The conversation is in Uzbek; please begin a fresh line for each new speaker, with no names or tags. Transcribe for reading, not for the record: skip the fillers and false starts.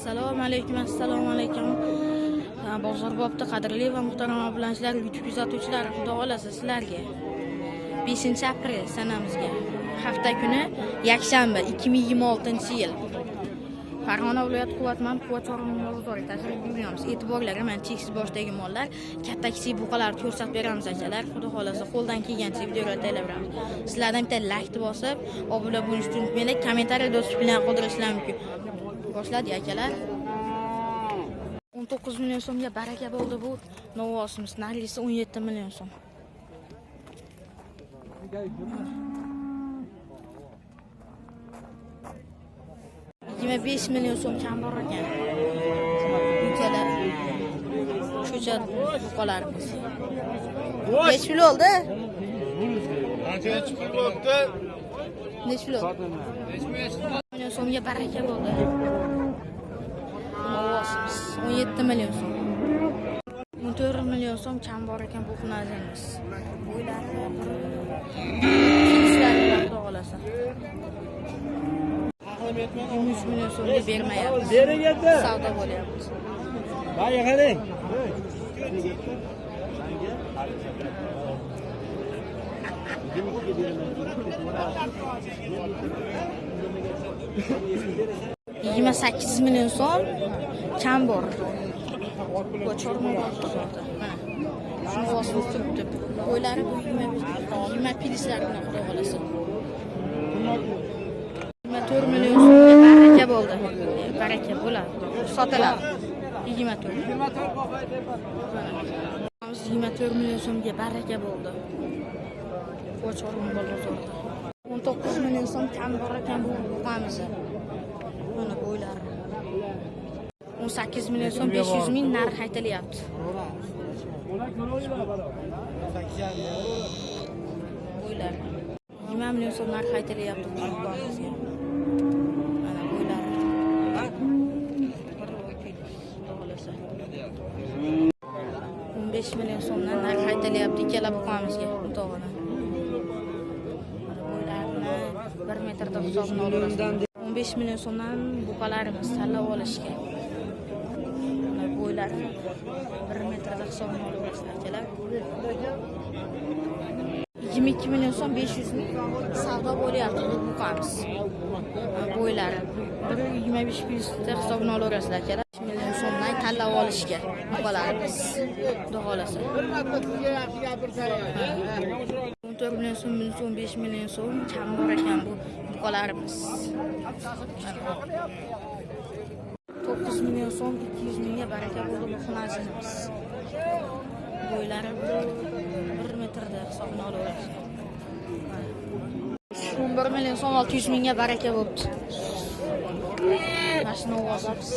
Assalomu alaykum. Bozor bo'pti, qadrli va muhtaram obunachilar, YouTube kuzatuvchilar, xudo xolasa sizlarga 5-aprel sanamizga hafta kuni yakshanba 2026-yil Farg'ona viloyati Quvvatman bozori tashrif buyuramiz. E'tiborlar, mana cheksiz boshdagi mollar, katta kichik buqalarni ko'rsatib beramiz akalar. Xudo xolasa qo'ldan kelgancha videolar tayyorlaymiz. Sizlardan bitta like bosib, obuna bo'lishni unutmanglar. Kommentariyada o'z bilan qoldirishlar mumkin. Boshladik akalar. 19 million so'mga baraka bo'ldi bu novosimiz. Narlisi 17 million so'm. Yine 5 milyon so'm kam bor ekan. Bunchalar cho'cha buqalarimiz. Necha pul oldi?
Qancha chiqib turibdi?
Necha pul oldi? 5 million so'mga baraka bo'ldi. Novosimiz 17 million so'm. 14 million so'm kam bor ekan bu xunajimiz. Bo'ylarni sizlarga xudo xolasa. 100 million so'mga bermayapmiz. Savdo bo'lyapti.
Baya qarang. Yigirma 8 million so'm kam bor. Bu chorma bor. Shuni vosini tutdi. Qo'ylari bu 20 pilislar bilan xudo xolasa. 24 million so'mga baraka bo'ldi. Baraka bo'ladi. Sotiladi. 24. 24 million so'mga baraka bo'ldi. Qo'chorma bozorda. 19 million so'm kam bor ekan bu buqamiz. Mana bo'ylari. 18 million so'm 500 ming narx aytilyapti. Bo'ylar. 20 million so'm narx aytilyapti bu buqamizga. Mana bo'ylar. 15 million so'mdan narx aytilyapti ikkala buqamizga. To'g'ri. Bo'ylarni 1 metrda hisobini olamiz. 15 million so'mdan buqalarimiz tanlab olishga. Bo'ylar 1 metrda hisobini olamiz akalar. 22 million so'm 500 ming savdo bo'lyapti bu buqamiz. Bo'ylari 125 plyusda hisobini olaverasizlar akalar. 1 million so'mdan tanlab olishga buqalarimiz. Xudo xolasa. 14 million so'm, 15 million so'm kam bor ekan bu buqalarimiz. 9 million so'm 200 mingga baraka bo'ldi bu xunajimiz. Bo'ylari 1 metrda hisobini olaverasiz. 11 million so'm 600 mingga baraka bo'libdi. Mashina ovozimiz.